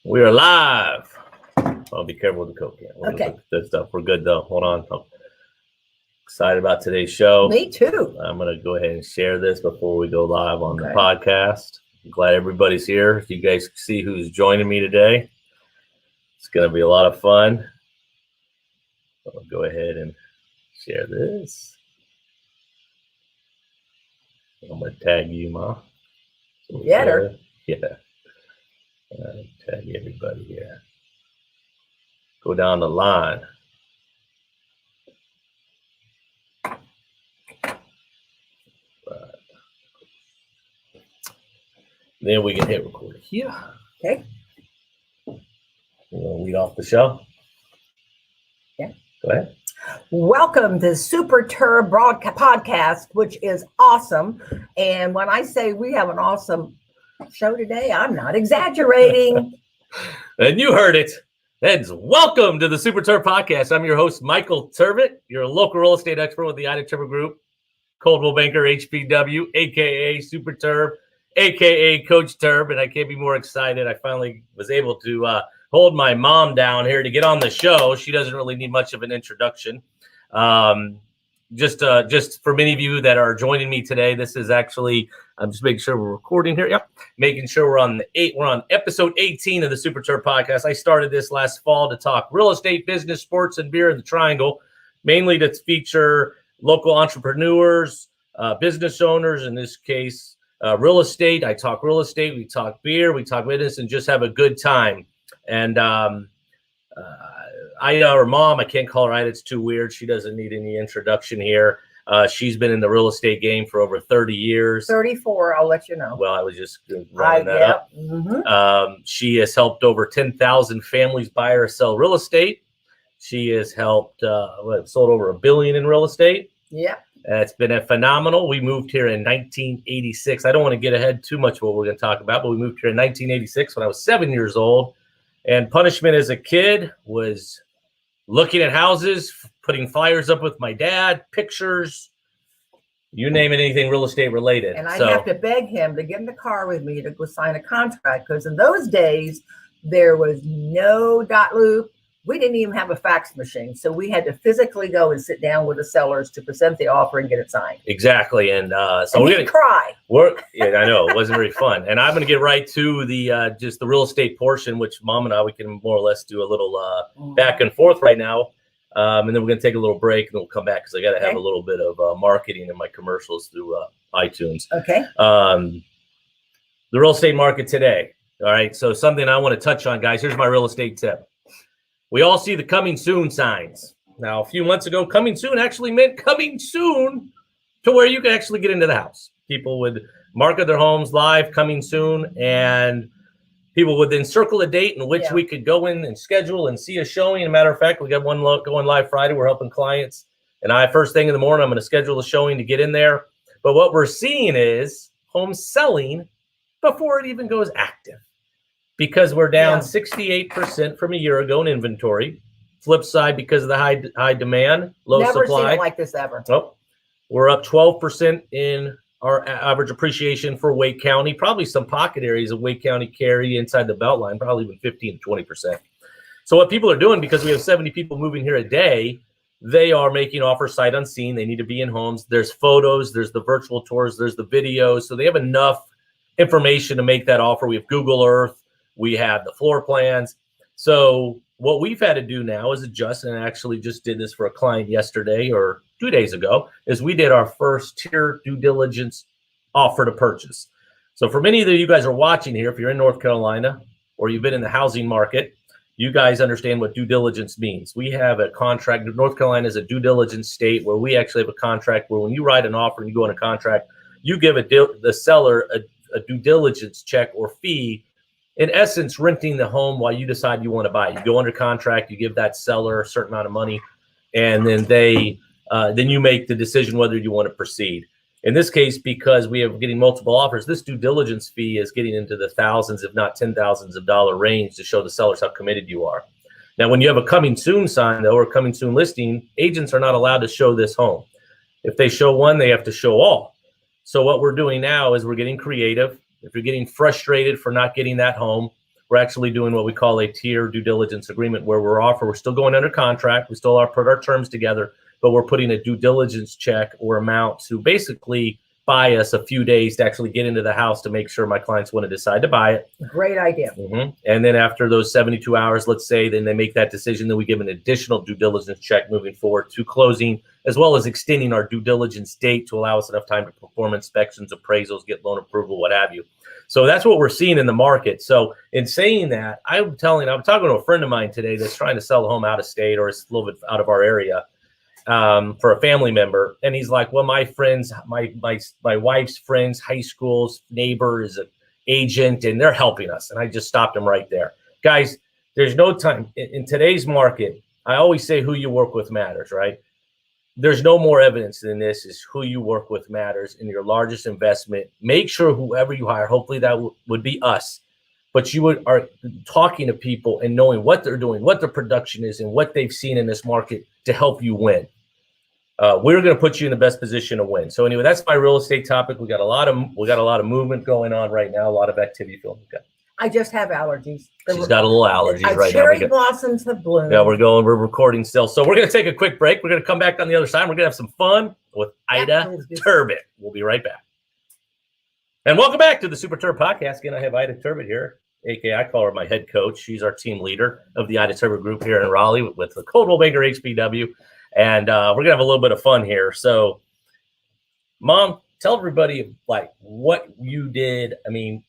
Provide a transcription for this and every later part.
We are live. I'll be careful with the coke. Okay. That stuff. We're good though. Hold on. I'm excited about today's show. Me too. I'm going to go ahead and share this before we go live on the podcast. I'm glad everybody's here. You guys see who's joining me today. It's going to be a lot of fun. I'll go ahead and share this. I'm going to tag you, Ma. Getter. Yeah. Tag everybody here. Go down the line. Right. Then we can hit record here. Okay. We'll lead off the show. Yeah. Go ahead. Welcome to Super Terb Podcast, which is awesome. And when I say we have an awesome show today, I'm not exaggerating. And you heard it. That's welcome to the Super Terb Podcast. I'm your host, Michael Terbet. You're a local real estate expert with the Ida Terbet Group, Coldwell Banker, HPW, a.k.a. Super Terb, a.k.a. Coach Terb. And I can't be more excited. I finally was able to hold my mom down here to get on the show. She doesn't really need much of an introduction. Just for many of you that are joining me today, this is actually, I'm just making sure we're recording here. Yep. Making sure we're on episode 18 of the Super Terb Podcast. I started this last fall to talk real estate, business, sports, and beer in the Triangle, mainly to feature local entrepreneurs, business owners, in this case, real estate. I talk real estate, we talk beer, we talk business, and just have a good time. And Ida, or Mom, I can't call her Ida. It's too weird. She doesn't need any introduction here. She's been in the real estate game for over 30 years. 34, I'll let you know. Well, I was just running that up. Mm-hmm. She has helped over 10,000 families buy or sell real estate. She has helped, sold over $1 billion in real estate. Yeah. It's been phenomenal. We moved here in 1986. I don't want to get ahead too much of what we're going to talk about, but we moved here in 1986 when I was 7 years old. And punishment as a kid was looking at houses, putting flyers up with my dad, pictures, you name it, anything real estate related. And I'd have to beg him to get in the car with me to go sign a contract, because in those days, there was no dot loop. We didn't even have a fax machine. So we had to physically go and sit down with the sellers to present the offer and get it signed. Exactly. And so we're going to cry. Yeah, I know. It wasn't very fun. And I'm going to get right to the just the real estate portion, which Mom and I, we can more or less do a little back and forth right now. And then we're going to take a little break and then we'll come back because I got to have a little bit of marketing in my commercials through iTunes. Okay. The real estate market today. All right. So something I want to touch on, guys. Here's my real estate tip. We all see the coming soon signs. Now, a few months ago, coming soon actually meant coming soon to where you could actually get into the house. People would market their homes live, coming soon, and people would then circle a date in which we could go in and schedule and see a showing. As a matter of fact, we got one going live Friday. We're helping clients. And first thing in the morning, I'm going to schedule a showing to get in there. But what we're seeing is homes selling before it even goes active. Because we're down 68% from a year ago in inventory. Flip side, because of the high demand, low supply. Never seen it like this ever. Oh, we're up 12% in our average appreciation for Wake County. Probably some pocket areas of Wake County carry inside the Beltline, probably even 15 to 20%. So what people are doing, because we have 70 people moving here a day, they are making offers sight unseen. They need to be in homes. There's photos, there's the virtual tours, there's the videos. So they have enough information to make that offer. We have Google Earth. We have the floor plans. So what we've had to do now is adjust, and I actually just did this for a client yesterday or 2 days ago, is we did our first tier due diligence offer to purchase. So for many of you guys are watching here, if you're in North Carolina or you've been in the housing market, you guys understand what due diligence means. We have a contract. North Carolina is a due diligence state where we actually have a contract where when you write an offer and you go on a contract, you give the seller a due diligence check or fee, in essence, renting the home while you decide you want to buy it. You go under contract, you give that seller a certain amount of money, and then then you make the decision whether you want to proceed. In this case, because we are getting multiple offers, this due diligence fee is getting into the thousands, if not $10,000s of dollar range to show the sellers how committed you are. Now, when you have a coming soon sign, though, or coming soon listing, agents are not allowed to show this home. If they show one, they have to show all. So what we're doing now is we're getting creative. If you're getting frustrated for not getting that home, we're actually doing what we call a tier due diligence agreement, where we're still going under contract. We still are put our terms together, but we're putting a due diligence check or amount to basically buy us a few days to actually get into the house to make sure my clients want to decide to buy it. Great idea. And then after those 72 hours, let's say, then they make that decision, then we give an additional due diligence check moving forward to closing, as well as extending our due diligence date to allow us enough time to perform inspections, appraisals, get loan approval, what have you. So that's what we're seeing in the market. So in saying that, I'm talking to a friend of mine today that's trying to sell a home out of state, or it's a little bit out of our area, for a family member. And he's like, well, my friends, my wife's friends, high school's neighbor is an agent, and they're helping us. And I just stopped him right there. Guys, there's no time. In today's market, I always say who you work with matters, right? There's no more evidence than this is who you work with matters in your largest investment. Make sure whoever you hire, hopefully that would be us, but you are talking to people and knowing what they're doing, what their production is, and what they've seen in this market to help you win. We're going to put you in the best position to win. So anyway, that's my real estate topic. We got a lot of movement going on right now, a lot of activity feeling. I just have allergies. She's got a little allergies right now. Cherry blossoms have bloomed. Yeah, we're recording still. So we're going to take a quick break. We're going to come back on the other side. We're going to have some fun with Ida Terbet. We'll be right back. And welcome back to the Super Terb Podcast. Again, I have Ida Terbet here, aka I call her my head coach. She's our team leader of the Ida Terbet Group here in Raleigh with the Coldwell Banker HPW. And we're going to have a little bit of fun here. So, Mom, tell everybody like what you did. I mean,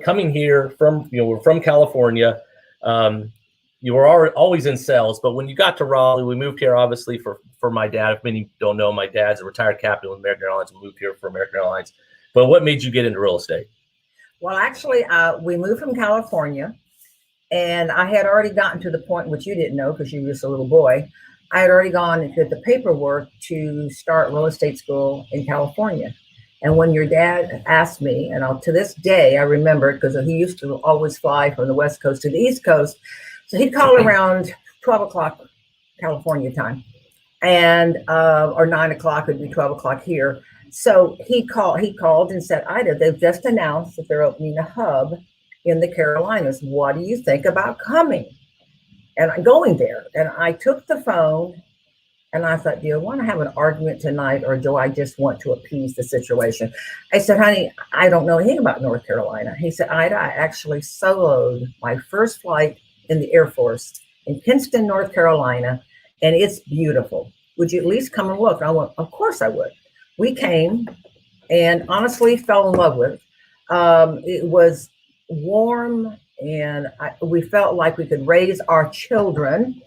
coming here from, we're from California. You were always in sales, but when you got to Raleigh, we moved here obviously for my dad. If many don't know, my dad's a retired captain with American Airlines. We moved here for American Airlines. But what made you get into real estate? Well, actually, we moved from California, and I had already gotten to the point, which you didn't know because you were just a little boy. I had already gone and did the paperwork to start real estate school in California. And when your dad asked me, and to this day, I remember it because he used to always fly from the West Coast to the East Coast. So he'd call around 12 o'clock California time, and or 9 o'clock would be 12 o'clock here. So he called and said, Ida, they've just announced that they're opening a hub in the Carolinas. What do you think about coming? And I'm going there. And I took the phone and I thought, do you want to have an argument tonight, or do I just want to appease the situation? I said, honey, I don't know anything about North Carolina. He said, Ida, I actually soloed my first flight in the Air Force in Kinston, North Carolina, and it's beautiful. Would you at least come and look? I went, of course I would. We came and honestly fell in love with it. It was warm, and we felt like we could raise our children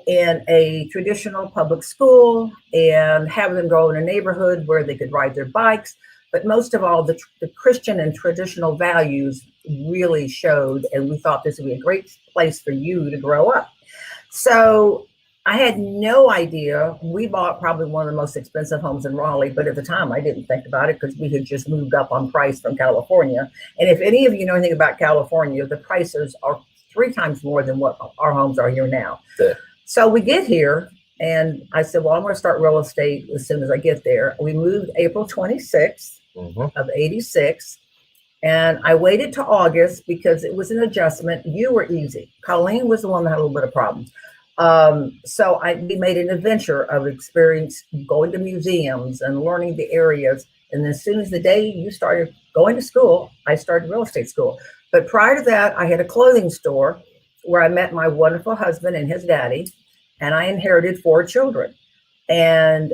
in a traditional public school and have them go in a neighborhood where they could ride their bikes. But most of all, the Christian and traditional values really showed, and we thought this would be a great place for you to grow up. So I had no idea. We bought probably one of the most expensive homes in Raleigh, but at the time I didn't think about it because we had just moved up on price from California. And if any of you know anything about California, the prices are 3 times more than what our homes are here now. Yeah. So we get here and I said, well, I'm going to start real estate as soon as I get there. We moved April 26th of 86. And I waited to August because it was an adjustment. You were easy. Colleen was the one that had a little bit of problems. So we made an adventure of experience going to museums and learning the areas. And as soon as the day you started going to school, I started real estate school. But prior to that, I had a clothing store where I met my wonderful husband and his daddy, and I inherited 4 children. And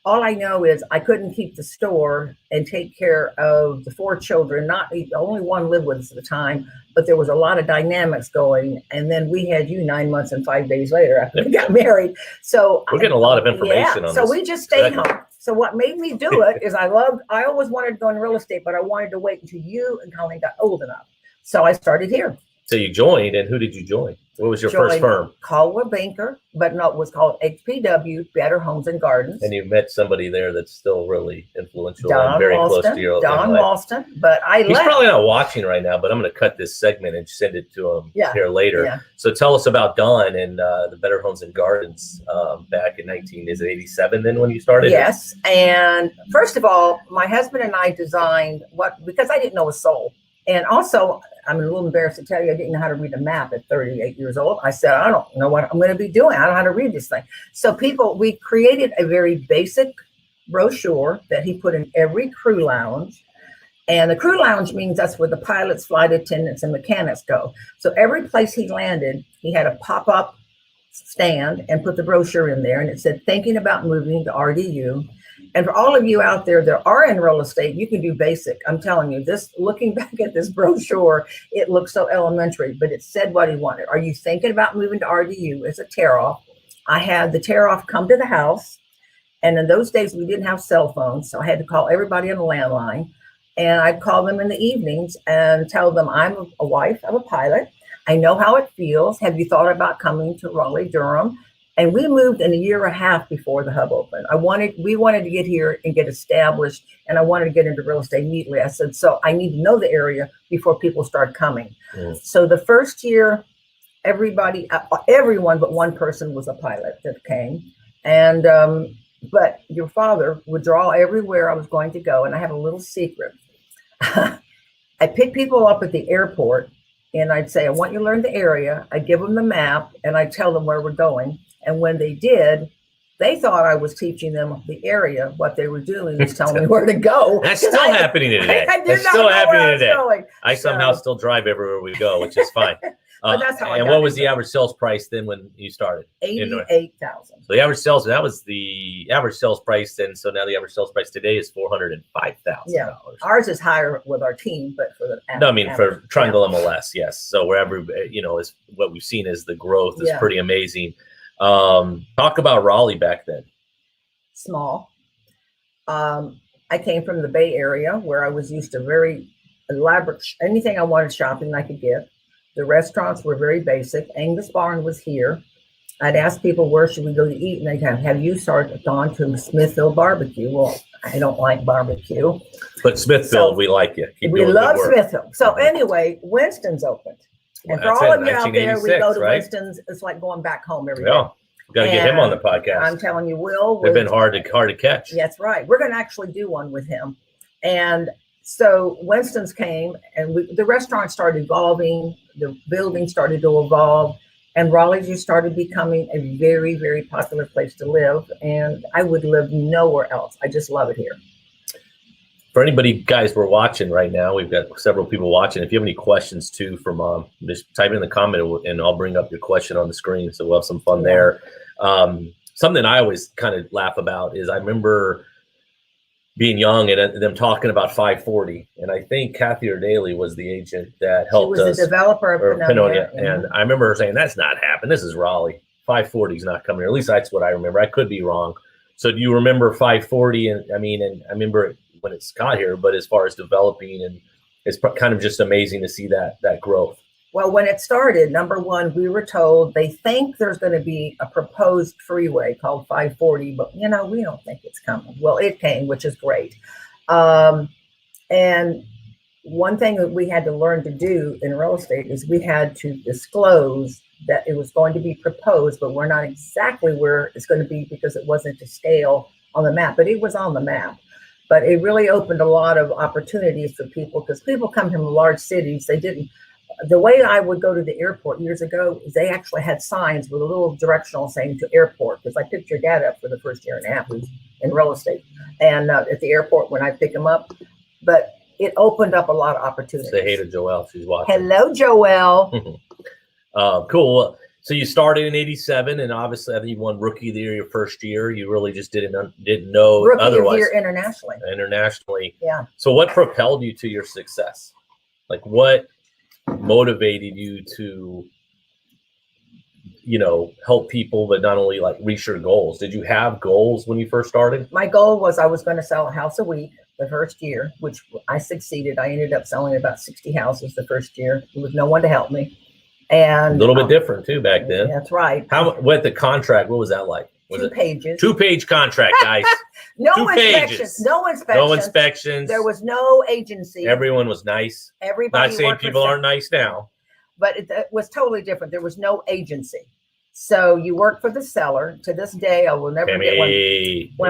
all I know is I couldn't keep the store and take care of the 4 children. Only one lived with us at the time, but there was a lot of dynamics going. And then we had you 9 months and 5 days later after we got married. So we're getting a lot of information on so this. we just stayed home. So what made me do it is I always wanted to go in real estate, but I wanted to wait until you and Colleen got old enough. So I started here. So you joined, and who did you join? What was your first firm? Coldwell Banker, but no, it was called HPW, Better Homes and Gardens. And you met somebody there that's still really influential Don and very Walston, close to your Don Walston, but He's probably not watching right now, but I'm going to cut this segment and send it to him here later. Yeah. So tell us about Don and the Better Homes and Gardens back in 87 then when you started? Yes. And first of all, my husband and I designed because I didn't know a soul. And also, I'm a little embarrassed to tell you, I didn't know how to read a map at 38 years old. I said, I don't know what I'm going to be doing. I don't know how to read this thing. So we created a very basic brochure that he put in every crew lounge. And the crew lounge means that's where the pilots, flight attendants, and mechanics go. So every place he landed, he had a pop-up stand and put the brochure in there. And it said, thinking about moving to RDU. And for all of you out there that are in real estate, you can do basic. I'm telling you, looking back at this brochure, it looks so elementary, but it said what he wanted. Are you thinking about moving to RDU as a tear-off? I had the tear-off come to the house. And in those days, we didn't have cell phones. So I had to call everybody on the landline. And I'd call them in the evenings and tell them, I'm a wife of a pilot. I know how it feels. Have you thought about coming to Raleigh, Durham? And we moved in a year and a half before the hub opened. We wanted to get here and get established, and I wanted to get into real estate immediately. I said, so I need to know the area before people start coming. So the first year, everyone but one person was a pilot that came. And but your father would draw everywhere I was going to go. And I have a little secret. I pick people up at the airport and I'd say, I want you to learn the area. I give them the map and I tell them where we're going. And when they did, they thought I was teaching them the area. What they were doing was telling me where to go. That's still happening today. That's still happening today. I somehow still drive everywhere we go, which is fine. But that's how and what was the average sales price then when you started? $88,000. So the average sales, that was the average sales price then. So now the average sales price today is $405,000. Yeah, ours is higher with our team, but for the for Triangle MLS, yes. So wherever is what we've seen is the growth is pretty amazing. Talk about Raleigh back then. Small. I came from the Bay Area where I was used to very elaborate, anything I wanted shopping I could get. The restaurants were very basic. Angus Barn was here. I'd ask people, where should we go to eat? And they'd have you gone to Smithfield Barbecue? Well, I don't like barbecue. But Smithfield, we like it. We love Smithfield. So anyway, Winston's opened. And for all of you out there, we go to Winston's. It's like going back home every day. Got to get him on the podcast. I'm telling you, Will. They've been hard to catch. That's right. We're going to actually do one with him. And so Winston's came and the restaurant started evolving. The building started to evolve. And Raleigh just started becoming a very, very popular place to live. And I would live nowhere else. I just love it here. For anybody, guys, we're watching right now, we've got several people watching. If you have any questions, too, for Mom, just type in the comment and I'll bring up your question on the screen. So we'll have some fun there. Something I always kind of laugh about is I remember being young and them talking about 540. And I think Kathy Daly was the agent that helped us. She was the developer of Penonia. And I remember her saying, that's not happening. This is Raleigh. 540 is not coming here. At least that's what I remember. I could be wrong. So do you remember 540? And I remember when it's got here, but as far as developing, and it's kind of just amazing to see that growth. Well, when it started, number one, we were told they think there's going to be a proposed freeway called 540, but we don't think it's coming. Well, it came, which is great. And one thing that we had to learn to do in real estate is we had to disclose that it was going to be proposed, but we're not exactly where it's going to be because it wasn't to scale on the map, but it was on the map. But it really opened a lot of opportunities for people because people come from large cities. The way I would go to the airport years ago is they actually had signs with a little directional saying to airport, because I picked your dad up for the first year and a half in real estate and at the airport when I pick him up. But it opened up a lot of opportunities. Say hey to Joelle. She's watching. Hello, Joelle. Cool. So you started in '87, and obviously I think you won Rookie of the Year your first year. You really just didn't know Rookie otherwise. Rookie of the Year internationally. Yeah. So what propelled you to your success? Like what motivated you to, help people, but not only like reach your goals? Did you have goals when you first started? My goal was I was going to sell a house a week the first year, which I succeeded. I ended up selling about 60 houses the first year with no one to help me. And a little bit different too back then. That's right. What the contract? What was that like? Was 2 pages. 2-page contract, guys. No inspections. No inspections. There was no agency. Everyone was nice. Everybody. Not saying people aren't nice now, but it was totally different. There was no agency. So you work for the seller. To this day, I will never get one.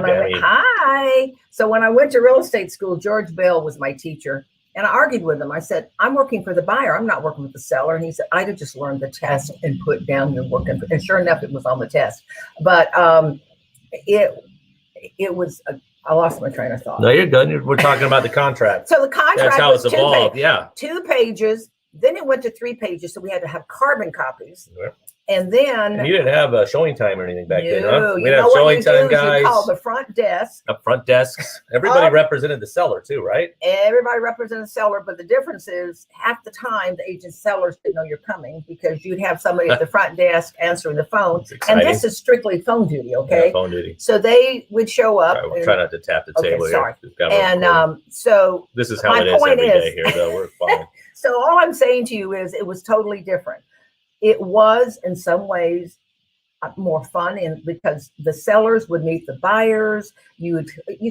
So when I went to real estate school, George Bell was my teacher. And I argued with him. I said, I'm working for the buyer. I'm not working with the seller. And he said, Ida, just learned the test and put down your work. And sure enough, it was on the test. But it was, I lost my train of thought. No, you're good. We're talking about the contract. So the contract That's how was it's evolved. Yeah. 2 pages. Then it went to 3 pages. So we had to have carbon copies. Yeah. And then And you didn't have a showing time or anything back then, huh? we We didn't have showing time guys. You call the front desk. Up front desks. Everybody represented the seller too, right? Everybody represented the seller, but the difference is half the time the agent sellers didn't know you're coming because you'd have somebody at the front desk answering the phone. And this is strictly phone duty, okay? Yeah, phone duty. So they would show up. Right, we'll try not to tap the table sorry. here. And so this is how it is every day here, though. We're fine. So all I'm saying to you is it was totally different. It was in some ways more fun because the sellers would meet the buyers. You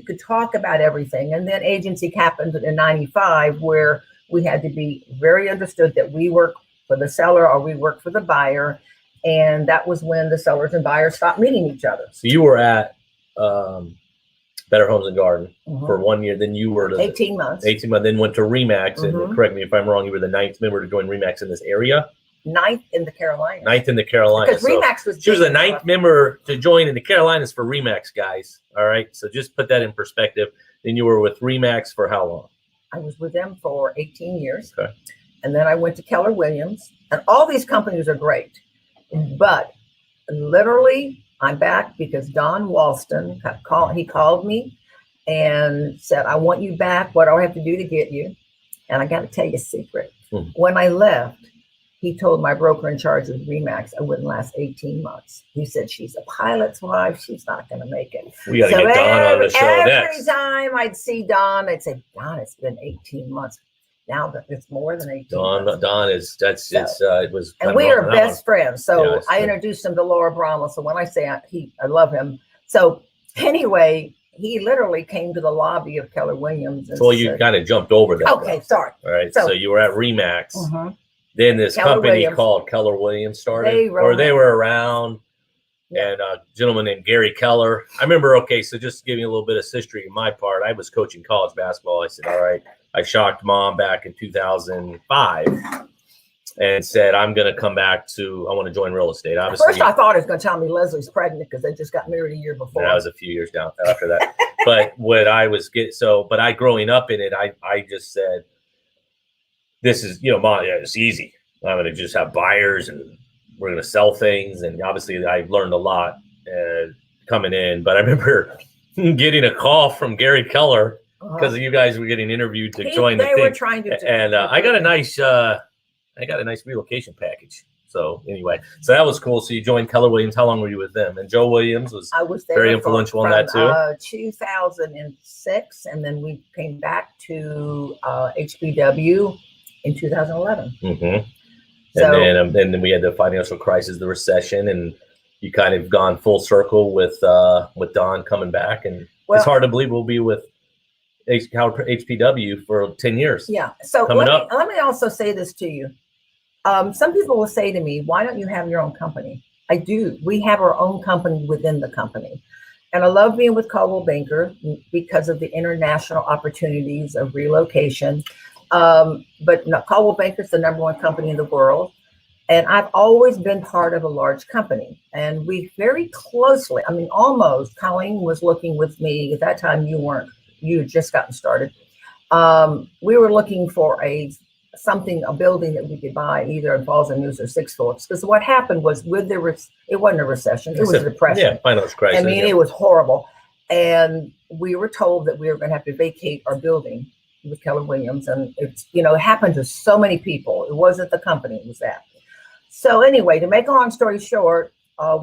could talk about everything. And then agency happened in 95 where we had to be very understood that we work for the seller or we work for the buyer. And that was when the sellers and buyers stopped meeting each other. So you were at Better Homes and Garden for 1 year. Then you were 18 months. 18 months. Then went to Remax. And correct me if I'm wrong, you were the 9th member to join Remax in this area. 9th in the Carolinas. 9th in the Carolinas. Because Remax was. She was the 9th member to join in the Carolinas for Remax, guys. All right. So just put that in perspective. Then you were with Remax for how long? I was with them for 18 years. Okay. And then I went to Keller Williams. And all these companies are great. But literally, I'm back because Don Walston, he called me and said, I want you back. What do I have to do to get you? And I got to tell you a secret. When I left, he told my broker in charge of Remax I wouldn't last 18 months. He said, she's a pilot's wife. She's not going to make it. We got to get Don on the show next. Every time I'd see Don, I'd say, Don, it's been 18 months. Now it's more than 18 months. Don is, it was. And we are best friends. So I introduced him to Laura Bromwell. So when I say I love him. So anyway, he literally came to the lobby of Keller Williams. And so you kind of jumped over that. Okay, sorry. All right. So you were at Remax. Then this Keller company Williams. Called Keller Williams started, they were around, and a gentleman named Gary Keller. I remember, so just to give you a little bit of history on my part, I was coaching college basketball. I said, all right, I shocked mom back in 2005 and said, I'm going to come back I want to join real estate. Obviously, first I thought he was going to tell me Leslie's pregnant because they just got married a year before. That was a few years down after that. But what I was growing up in it, I just said, this is, Mom, it's easy. I'm going to just have buyers and we're going to sell things. And obviously I learned a lot coming in, but I remember getting a call from Gary Keller because you guys were getting interviewed to join the thing. They were trying to. And I got a nice relocation package. So anyway, so that was cool. So you joined Keller Williams. How long were you with them? And Joe Williams was there very influential in that too. 2006. And then we came back to HBW in 2011. So, and then we had the financial crisis, the recession, and you kind of gone full circle with Don coming back. And it's hard to believe we'll be with HPW for 10 years. Yeah. So let me also say this to you. Some people will say to me, why don't you have your own company? I do. We have our own company within the company. And I love being with Coldwell Banker because of the international opportunities of relocation. But Coldwell Banker is the #1 company in the world. And I've always been part of a large company. And we very closely, almost, Colleen was looking with me. At that time, you had just gotten started. We were looking for a building that we could buy either in Falls and News or Six Forks. Because what happened was it wasn't a recession, it was a depression. Yeah, financial crisis. It was horrible. And we were told that we were going to have to vacate our building with Keller Williams. And it's, it happened to so many people. It wasn't the company, it was that. So anyway, to make a long story short,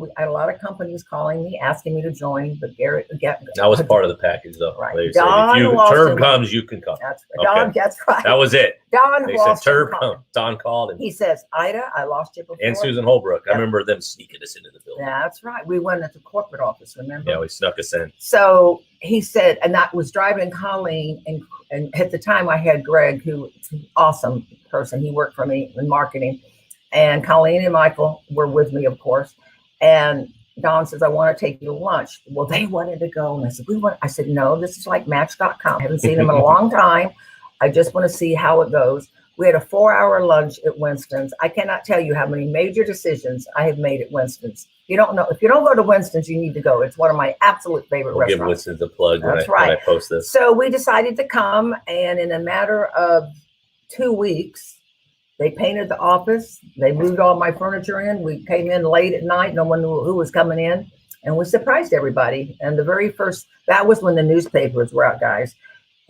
we had a lot of companies calling me, asking me to join, but Garrett, that was part of the package, though. Right. They said, if Terb comes, you can come. That's right. That's right. That was it. They said, Terb come. Don called. And he says, Ida, I lost you before. And Susan Holbrook. I remember them sneaking us into the building. That's right. We went into the corporate office, remember? Yeah, we snuck us in. So he said, and I was driving Colleen, and at the time I had Greg, who was an awesome person. He worked for me in marketing. And Colleen and Michael were with me, of course. And Don says, I want to take you to lunch. Well, they wanted to go. And I said, I said, no, this is like Match.com. I haven't seen them in a long time. I just want to see how it goes. We had a 4-hour lunch at Winston's. I cannot tell you how many major decisions I have made at Winston's. You don't know. If you don't go to Winston's, you need to go. It's one of my absolute favorite We'll give restaurants. Winston's a plug when That's I right. post this. So we decided to come, and in a matter of 2 weeks, they painted the office. They moved all my furniture in. We came in late at night. No one knew who was coming in, and we surprised everybody. And the very first, that was when the newspapers were out, guys.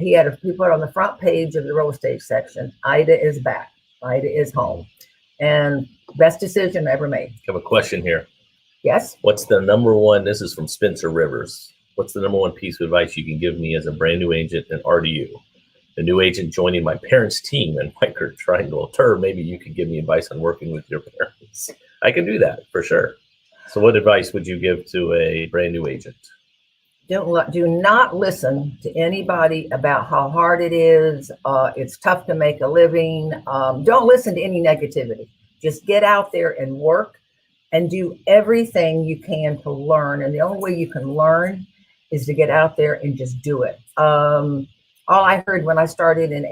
He put on the front page of the real estate section, Ida is back. Ida is home. And best decision I ever made. I have a question here. Yes. What's the number one, this is from Spencer Rivers. What's the number one piece of advice you can give me as a brand new agent and RDU? The new agent joining my parents' team and Micro Triangle Terb, maybe you could give me advice on working with your parents. I can do that for sure. So what advice would you give to a brand new agent? Do not listen to anybody about how hard it is. It's tough to make a living. Don't listen to any negativity. Just get out there and work and do everything you can to learn. And the only way you can learn is to get out there and just do it. All I heard when I started in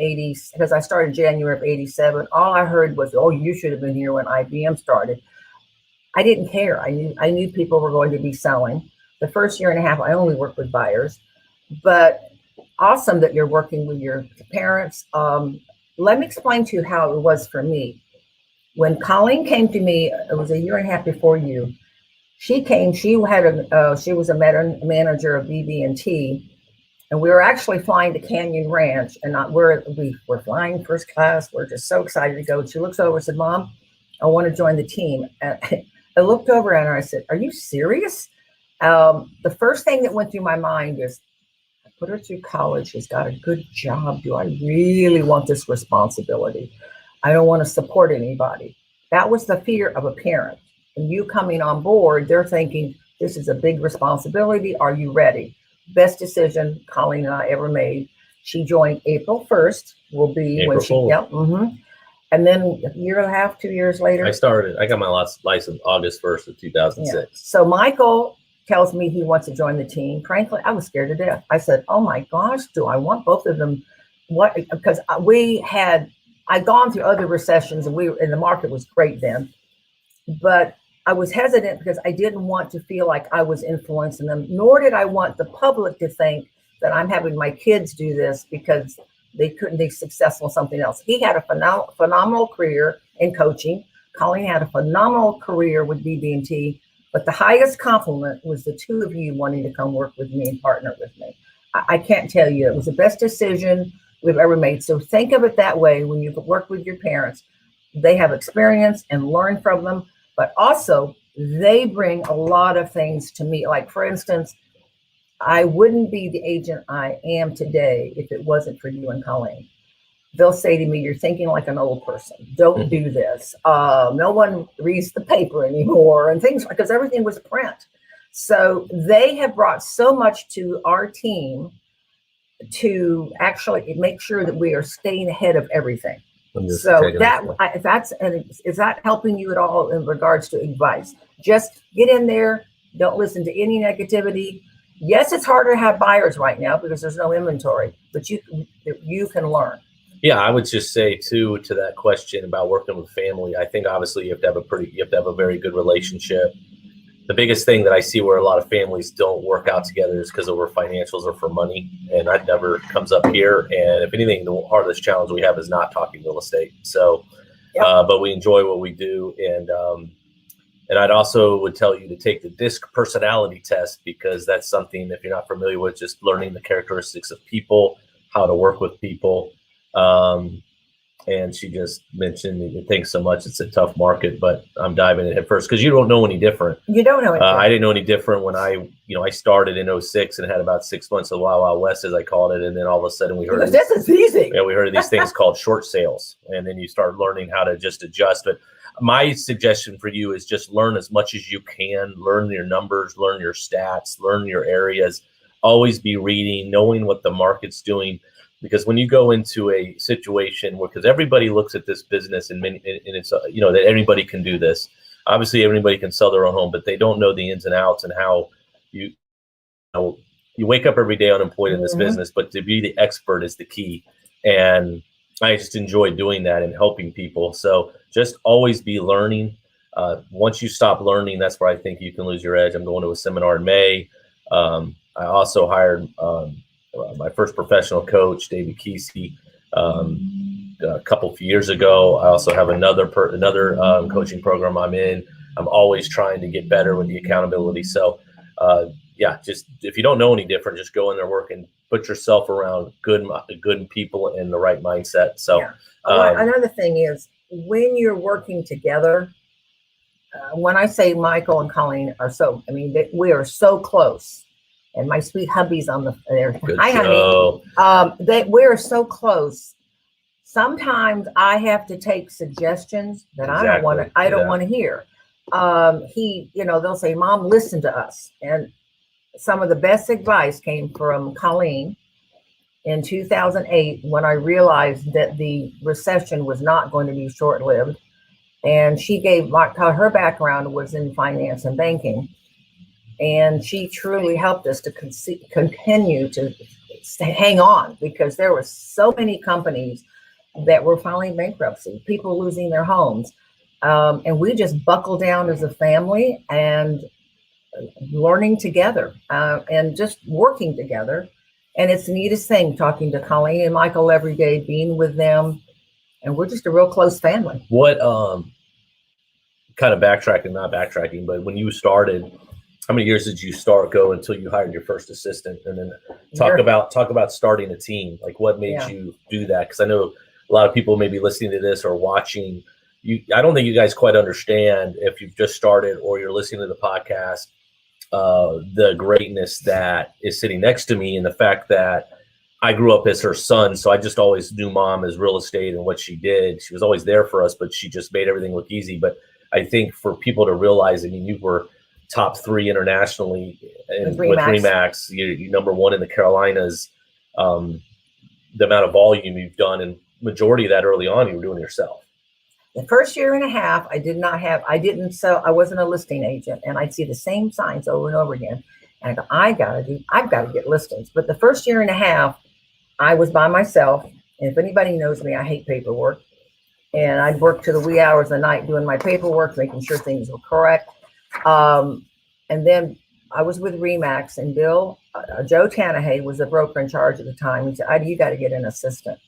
because I started January of 87, all I heard was, oh, you should have been here when IBM started. I didn't care. I knew people were going to be selling. The first year and a half, I only worked with buyers, but awesome that you're working with your parents. Let me explain to you how it was for me. When Colleen came to me, it was a year and a half before you. She came, she was a manager of BB&T, and we were actually flying to Canyon Ranch, and we're flying first class. We're just so excited to go. She looks over and said, Mom, I want to join the team. And I looked over at her and I said, are you serious? The first thing that went through my mind is, I put her through college. She's got a good job. Do I really want this responsibility? I don't want to support anybody. That was the fear of a parent. And you coming on board, they're thinking, this is a big responsibility. Are you ready? Best decision Colleen and I ever made. She joined April 1st, will be April when she, Fool. yep. Mm-hmm. And then a year and a half, 2 years later. I got my license August 1st of 2006. Yeah. So Michael tells me he wants to join the team. Frankly, I was scared to death. I said, oh my gosh, do I want both of them? What? Because I'd gone through other recessions and the market was great then, but I was hesitant because I didn't want to feel like I was influencing them, nor did I want the public to think that I'm having my kids do this because they couldn't be successful in something else. He had a phenomenal career in coaching. Colleen had a phenomenal career with BB&T. But the highest compliment was the two of you wanting to come work with me and partner with me. I can't tell you, it was the best decision we've ever made. So think of it that way when you work with your parents. They have experience and learn from them, but also they bring a lot of things to me. Like, for instance, I wouldn't be the agent I am today if it wasn't for you and Colleen. They'll say to me, you're thinking like an old person. Don't do this. No one reads the paper anymore and things, because everything was print. So they have brought so much to our team to actually make sure that we are staying ahead of everything. So is that helping you at all in regards to advice? Just get in there. Don't listen to any negativity. Yes, it's harder to have buyers right now because there's no inventory, but you can learn. Yeah, I would just say too, to that question about working with family, I think obviously you have to have a very good relationship. The biggest thing that I see where a lot of families don't work out together is because over financials or for money. And that never comes up here. And if anything, the hardest challenge we have is not talking real estate. So, but we enjoy what we do. And I'd also would tell you to take the DISC personality test, because that's something, if you're not familiar with, just learning the characteristics of people, how to work with people. And she just mentioned, thanks so much. It's a tough market, but I'm diving in head first because you don't know any different. You don't know any different. I didn't know any different when I started in 06 and had about 6 months of Wild Wild West, as I called it. And then all of a sudden we heard this is easy. Yeah, we heard of these things called short sales. And then you start learning how to just adjust. But my suggestion for you is just learn as much as you can, learn your numbers, learn your stats, learn your areas, always be reading, knowing what the market's doing. Because when you go into a situation because everybody looks at this business and it's, that everybody can do this. Obviously, everybody can sell their own home, but they don't know the ins and outs and how you wake up every day unemployed in this business. But to be the expert is the key. And I just enjoy doing that and helping people. So just always be learning. Once you stop learning, that's where I think you can lose your edge. I'm going to a seminar in May. I also hired my first professional coach, David Kesey, a few years ago. I also have another coaching program I'm in. I'm always trying to get better with the accountability. So just if you don't know any different, just go in there, work, and put yourself around good people in the right mindset. So another thing is when you're working together, when I say Michael and Colleen are we are so close. And my sweet hubby's on there. Hi, honey. We're so close. Sometimes I have to take suggestions that I don't want to hear. They'll say, "Mom, listen to us." And some of the best advice came from Colleen in 2008 when I realized that the recession was not going to be short-lived. And she gave her background was in finance and banking. And she truly helped us to continue to hang on, because there were so many companies that were filing bankruptcy, people losing their homes. And we just buckled down as a family and learning together and just working together. And it's the neatest thing, talking to Colleen and Michael every day, being with them. And we're just a real close family. What kind of not backtracking, but when you started, how many years did you go until you hired your first assistant? And then talk about starting a team. Like what made you do that? Because I know a lot of people may be listening to this or watching. I don't think you guys quite understand, if you've just started or you're listening to the podcast, the greatness that is sitting next to me, and the fact that I grew up as her son. So I just always knew Mom as real estate and what she did. She was always there for us, but she just made everything look easy. But I think for people to realize, you were top 3 internationally with RE/MAX. You're number 1 in the Carolinas. The amount of volume you've done, and majority of that early on, you were doing yourself. The first year and a half, I wasn't a listing agent, and I'd see the same signs over and over again. And I go, I've got to get listings. But the first year and a half, I was by myself. And if anybody knows me, I hate paperwork. And I'd work to the wee hours of the night doing my paperwork, making sure things were correct. And then I was with RE/MAX, and Joe Tanahay was the broker in charge at the time. He said, "Ida, you got to get an assistant."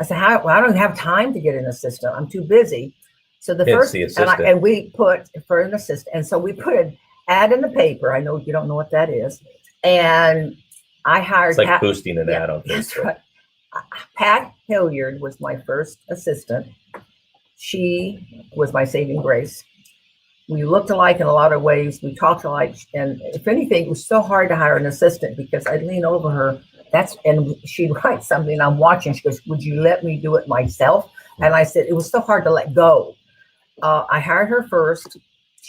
I said, "How? Well, I don't have time to get an assistant. I'm too busy." So we put for an assistant. And so we put an ad in the paper. I know you don't know what that is. And I hired. It's like boosting an ad on Facebook. That's right. Pat Hilliard was my first assistant. She was my saving grace. We looked alike in a lot of ways. We talked alike. And if anything, it was so hard to hire an assistant because I'd lean over her. And she'd write something. I'm watching. She goes, "Would you let me do it myself?" And I said, it was so hard to let go. I hired her first.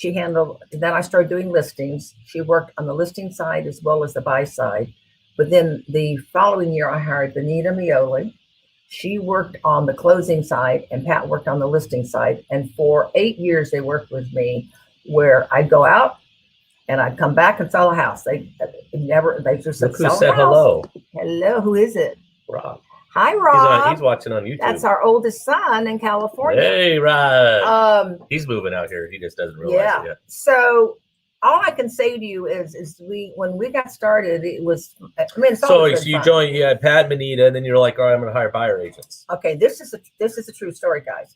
Then I started doing listings. She worked on the listing side as well as the buy side. But then the following year, I hired Benita Mioli. She worked on the closing side, and Pat worked on the listing side. And for 8 years, they worked with me, where I'd go out and I'd come back and sell a house. They just said, "Look who said hello." Hello, who is it? Rob. Hi, Rob. He's watching on YouTube. That's our oldest son in California. Hey, Rob. He's moving out here. He just doesn't realize it yet. So all I can say to you is when we got started, it was, so you joined, you had Pat and Benita, and then you're like, all right, I'm going to hire buyer agents. Okay. This is a true story, guys.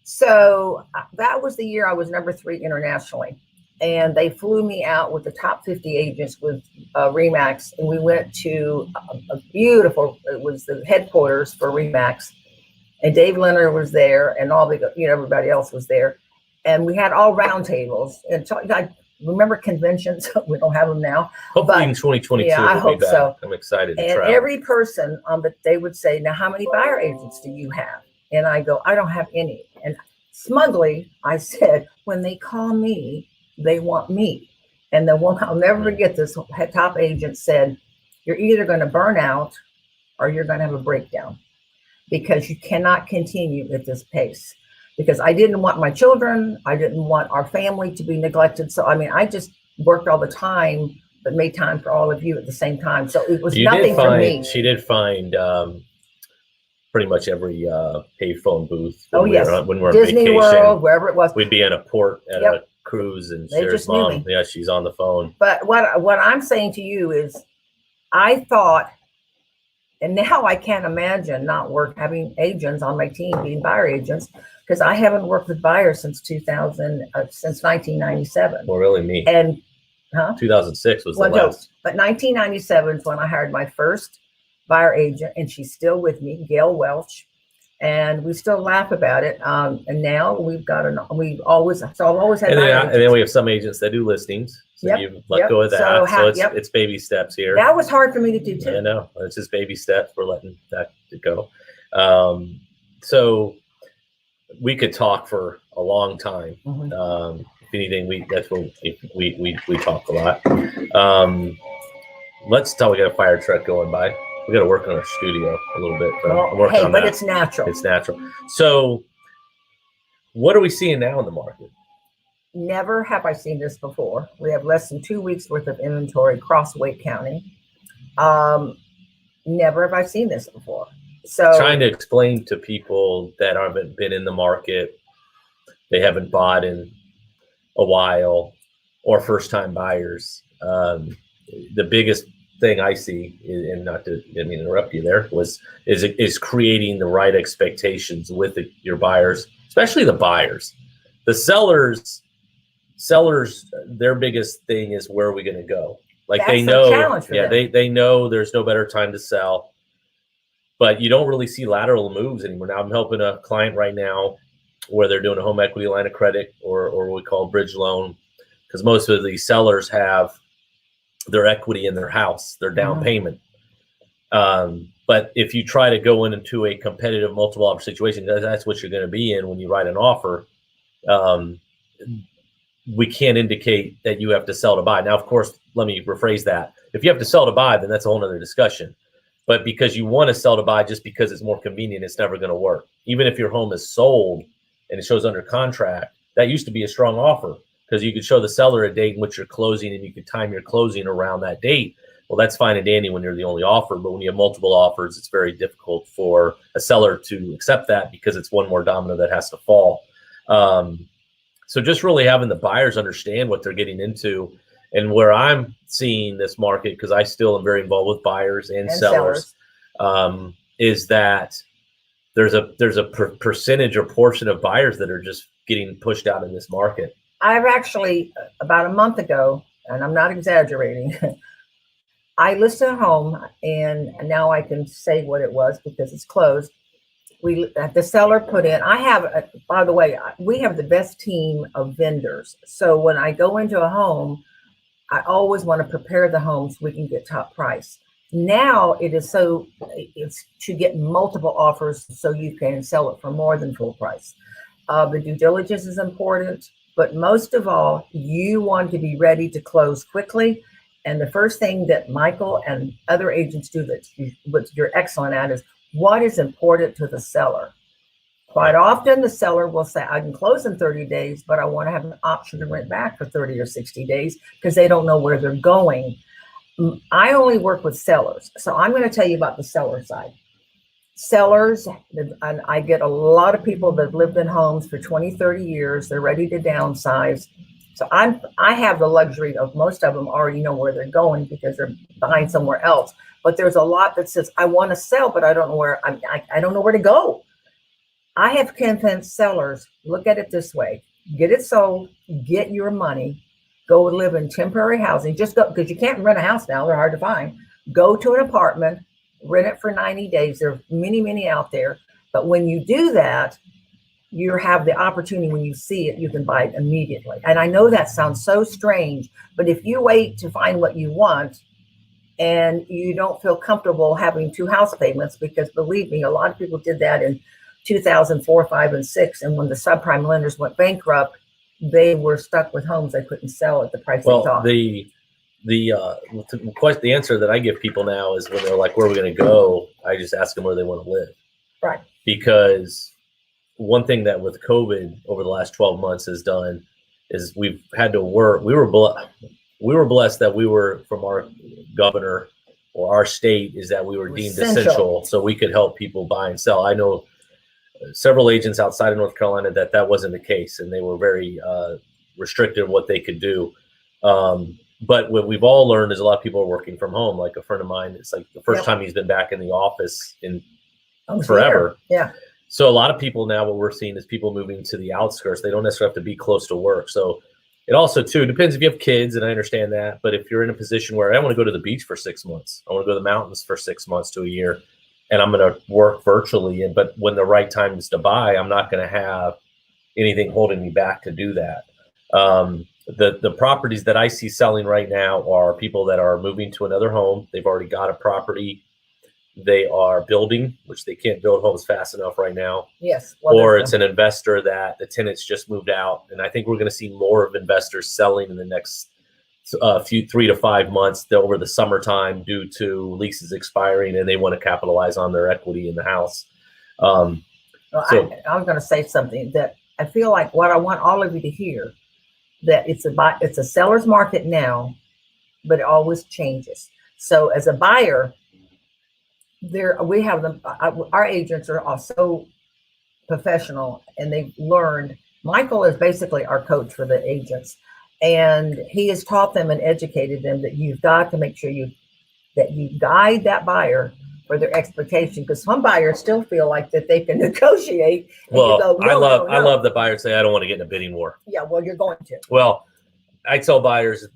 So that was the year I was number 3 internationally. And they flew me out with the top 50 agents with RE/MAX. And we went to it was the headquarters for RE/MAX. And Dave Leonard was there, and everybody else was there. And we had all round tables. And so, I remember conventions. We don't have them now. Hopefully in 2022. Yeah, I hope so. I'm excited to travel. And every person they would say, "Now, how many buyer agents do you have?" And I go, "I don't have any." And smugly, I said, "When they call me, they want me." And I'll never forget this. Top agent said, "You're either going to burn out or you're going to have a breakdown, because you cannot continue at this pace." Because I didn't want my children, I didn't want our family to be neglected. So, I just worked all the time, but made time for all of you at the same time. So it was nothing for me. She did find pretty much every payphone booth. Oh, when yes. when we're on Disney vacation, World, wherever it was. we'd be in a port at Yep. a cruise, and They Sherry's just knew mom, me. yeah, she's on the phone. But what I'm saying to you is, I thought, and now I can't imagine not having agents on my team being buyer agents, because I haven't worked with buyers since 1997. Well, really, me. And 2006 was the well, no, last. but 1997 is when I hired my first buyer agent, and she's still with me, Gail Welch, and we still laugh about it. And now I've always had And buyer then, agents. we have some agents that do listings. So Yep, you let go of that. So it's baby steps here. That was hard for me to do too. I know. It's just baby steps. We're letting that go. So we could talk for a long time. Mhm. If anything, we talk a lot. Let's talk. We got a fire truck going by. We got to work on our studio a little bit. I'm working on that. It's natural. It's natural. So what are we seeing now in the market? Never have I seen this before. We have less than 2 weeks worth of inventory across Wake County. Never have I seen this before. So trying to explain to people that haven't been in the market, they haven't bought in a while, or first-time buyers. The biggest thing I see, and not to interrupt you there, is creating the right expectations with your buyers, especially the buyers. The sellers, their biggest thing is, where are we going to go? Like, that's they a know, challenge for them. they know there's no better time to sell, but you don't really see lateral moves anymore. Now I'm helping a client right now where they're doing a home equity line of credit, or what we call bridge loan, because most of these sellers have their equity in their house, their down payment. But if you try to go into a competitive multiple offer situation, that's what you're going to be in when you write an offer. We can't indicate that you have to sell to buy. Now, of course, let me rephrase that. If you have to sell to buy, then that's a whole nother discussion. But because you want to sell to buy just because it's more convenient, it's never going to work. Even if your home is sold and it shows under contract, that used to be a strong offer, because you could show the seller a date in which you're closing, and you could time your closing around that date. Well, that's fine and dandy when you're the only offer, but when you have multiple offers, it's very difficult for a seller to accept that, because it's one more domino that has to fall. So just really having the buyers understand what they're getting into, and where I'm seeing this market, because I still am very involved with buyers and sellers, is that there's a percentage or portion of buyers that are just getting pushed out in this market. I've actually, about a month ago, and I'm not exaggerating, I listed a home, and now I can say what it was because it's closed. The seller put in, by the way, we have the best team of vendors. So when I go into a home, I always want to prepare the home so we can get top price. Now it's to get multiple offers so you can sell it for more than full price. The due diligence is important, but most of all, you want to be ready to close quickly. And the first thing that Michael and other agents do that you're excellent at is, what is important to the seller? Quite often the seller will say, I can close in 30 days, but I want to have an option to rent back for 30 or 60 days because they don't know where they're going. I only work with sellers. So I'm going to tell you about the seller side. Sellers, and I get a lot of people that have lived in homes for 20, 30 years. They're ready to downsize. So I have the luxury of, most of them already know where they're going because they're buying somewhere else. But there's a lot that says, I want to sell, but I don't know where I don't know where to go. I have convinced sellers, look at it this way: get it sold, get your money, go live in temporary housing. Just go, because you can't rent a house now; they're hard to find. Go to an apartment, rent it for 90 days. There are many, many out there. But when you do that, you have the opportunity, when you see it, you can buy it immediately. And I know that sounds so strange, but if you wait to find what you want, and you don't feel comfortable having two house payments, because believe me, a lot of people did that in 2004, 5, and 6. And when the subprime lenders went bankrupt, they were stuck with homes they couldn't sell at the price they thought. The answer that I give people now is, when they're like, where are we going to go? I just ask them where they want to live. Right. Because one thing that with COVID over the last 12 months has done is we've had to work. We were blessed that we were, from our governor or our state is that we were deemed Essential. essential, so we could help people buy and sell. I know several agents outside of North Carolina that wasn't the case, and they were very restricted what they could do. But what we've all learned is a lot of people are working from home. Like a friend of mine, it's like the first time he's been back in the office in forever. Yeah. So a lot of people now, what we're seeing is people moving to the outskirts. They don't necessarily have to be close to work. So it also too depends if you have kids, and I understand that. But if you're in a position where I want to go to the beach for 6 months, I want to go to the mountains for 6 months to a year, and I'm going to work virtually. But when the right time is to buy, I'm not going to have anything holding me back to do that. The properties that I see selling right now are people that are moving to another home. They've already got a property. They are building, which they can't build homes fast enough right now. Yes. Or it's an investor that the tenants just moved out. And I think we're going to see more of investors selling in the next few 3 to 5 months over the summertime due to leases expiring, and they want to capitalize on their equity in the house. I was going to say something that I feel like what I want all of you to hear, that it's a seller's market now, but it always changes. So as a buyer, we have them. Our agents are also professional, and they've learned. Michael is basically our coach for the agents, and he has taught them and educated them that you've got to make sure that you guide that buyer for their expectation, because some buyers still feel like that they can negotiate. And well, you go, no, I love the buyers say, I don't want to get in a bidding war. Yeah, well, you're going to. Well, I tell buyers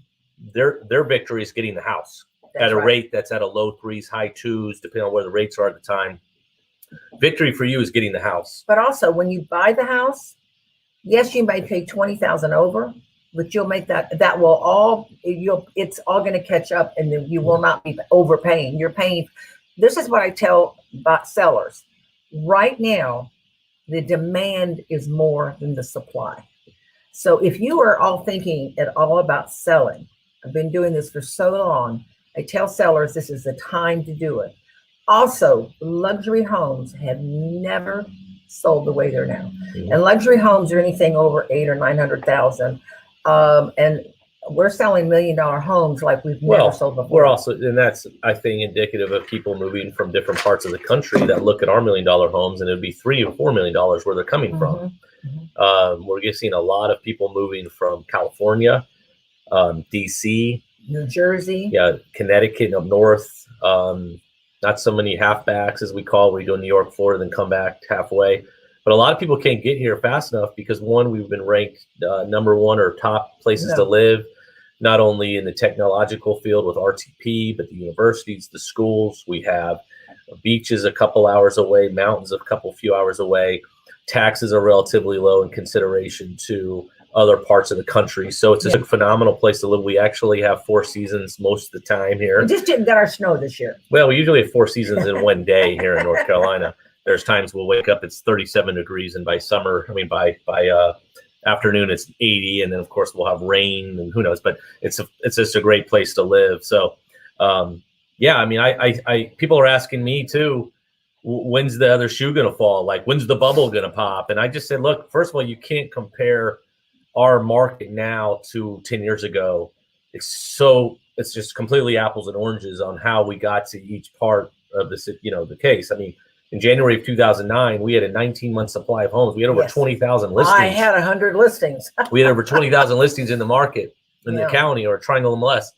their victory is getting the house. At a rate that's at a low 3s, high 2s, depending on where the rates are at the time. Victory for you is getting the house. But also, when you buy the house, yes, you may pay $20,000 over, but you'll make that will all it's all going to catch up, and then you will not be overpaying. You're paying. This is what I tell about sellers. Right now, the demand is more than the supply. So if you are all thinking at all about selling, I've been doing this for so long. I tell sellers this is the time to do it. Also, luxury homes have never sold the way they're now. Mm-hmm. And luxury homes are anything over $800,000 or $900,000. And we're selling $1 million homes like we've never sold before. We're also, and that's, I think, indicative of people moving from different parts of the country that look at our $1 million homes, and it'd be $3 or $4 million where they're coming from. Mm-hmm. We're seeing a lot of people moving from California, DC, New Jersey, Connecticut up north. Not so many halfbacks, as we call it. We go New York, Florida, then come back halfway. But a lot of people can't get here fast enough because, one, we've been ranked number 1 or top places to live, not only in the technological field with RTP, but the universities, the schools. We have beaches a couple hours away, mountains a few hours away. Taxes are relatively low in consideration to other parts of the country. So it's just a phenomenal place to live. We actually have 4 seasons most of the time here. We just didn't get our snow this year. Well, we usually have 4 seasons in one day here in North Carolina. There's times we'll wake up, it's 37 degrees, and by afternoon it's 80, and then of course we'll have rain and who knows, but it's just a great place to live. So I people are asking me too, when's the other shoe gonna fall? Like, when's the bubble gonna pop? And I just said, look, first of all, you can't compare our market now to 10 years ago. It's just completely apples and oranges on how we got to each part of this, the case. I mean, in January of 2009, we had a 19-month supply of homes. We had over 20,000 listings. I had 100 listings. We had over 20,000 listings in the market in the county or triangle MLS.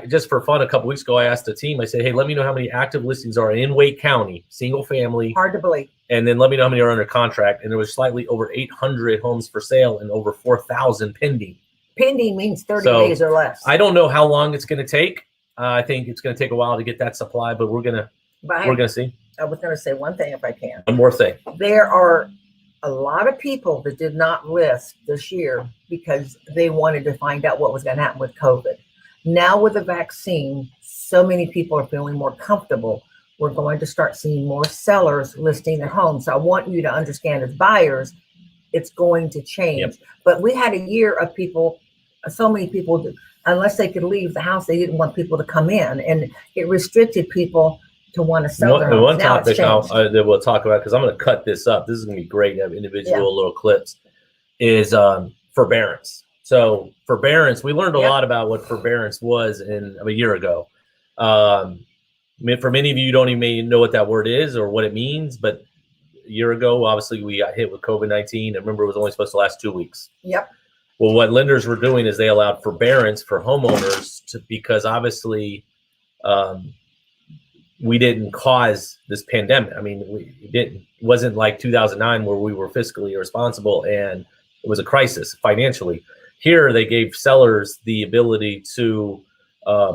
Just for fun, a couple weeks ago, I asked the team, I said, hey, let me know how many active listings are in Wake County, single family. Hard to believe. And then let me know how many are under contract. And there was slightly over 800 homes for sale and over 4,000 pending. Pending means 30 days or less. I don't know how long it's going to take. I think it's going to take a while to get that supply, but we're going to see. I was going to say one thing if I can. One more thing. There are a lot of people that did not list this year because they wanted to find out what was going to happen with COVID. Now with the vaccine, so many people are feeling more comfortable. We're going to start seeing more sellers listing their homes. So I want you to understand, as buyers, it's going to change. Yep. But we had a year of people, so many people, unless they could leave the house, they didn't want people to come in, and it restricted people to want to sell their homes. One topic that we'll talk about, because I'm going to cut this up. This is going to be great to have individual little clips, is forbearance. So forbearance, we learned a lot about what forbearance was a year ago. For many of you, don't even know what that word is or what it means, but a year ago, obviously, we got hit with COVID-19. I remember it was only supposed to last 2 weeks. Yep. Well, what lenders were doing is they allowed forbearance for homeowners because obviously we didn't cause this pandemic. I mean, it wasn't like 2009 where we were fiscally irresponsible and it was a crisis financially. Here, they gave sellers the ability to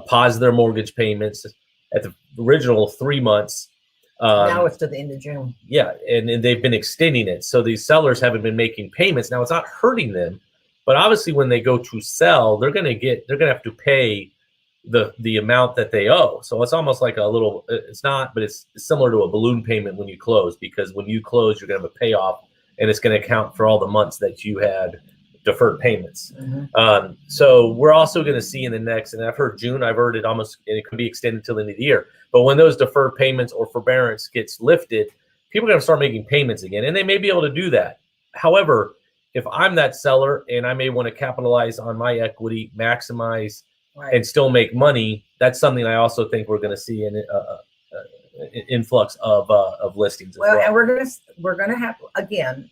pause their mortgage payments at the original 3 months. Now it's to the end of June. Yeah, and they've been extending it. So these sellers haven't been making payments. Now it's not hurting them, but obviously when they go to sell, they're gonna have to pay the amount that they owe. So it's almost like a little, it's not, but it's similar to a balloon payment when you close, because when you close, you're gonna have a payoff and it's gonna account for all the months that you had deferred payments. Mm-hmm. So we're also going to see in the next, and I've heard June, I've heard and it could be extended till the end of the year. But when those deferred payments or forbearance gets lifted, people are going to start making payments again, and they may be able to do that. However, if I'm that seller and I may want to capitalize on my equity, maximize, Right. and still make money, that's something I also think we're going to see an influx of listings. Well, as and we're gonna have, again,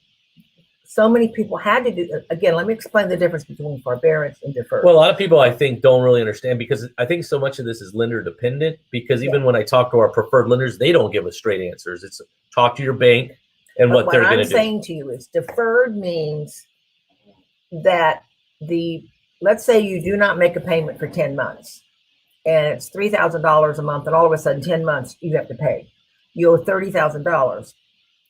so many people had to do, again, let me explain the difference between forbearance and deferred. Well, a lot of people I think don't really understand, because I think so much of this is lender dependent, because even when I talk to our preferred lenders, they don't give us straight answers. It's talk to your bank and But what they're going to I'm do. saying to you is deferred means that let's say you do not make a payment for 10 months and it's $3,000 a month, and all of a sudden 10 months you have to pay. You owe $30,000.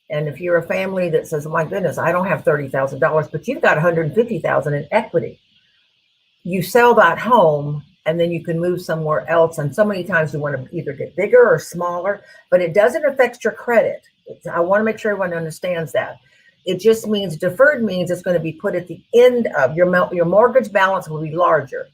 And if you're a family that says, oh my goodness, I don't have $30,000, but you've got $150,000 in equity, you sell that home and then you can move somewhere else. And so many times you want to either get bigger or smaller, but it doesn't affect your credit. I want to make sure everyone understands that. It just means deferred means it's going to be put at the end of your mortgage balance will be larger.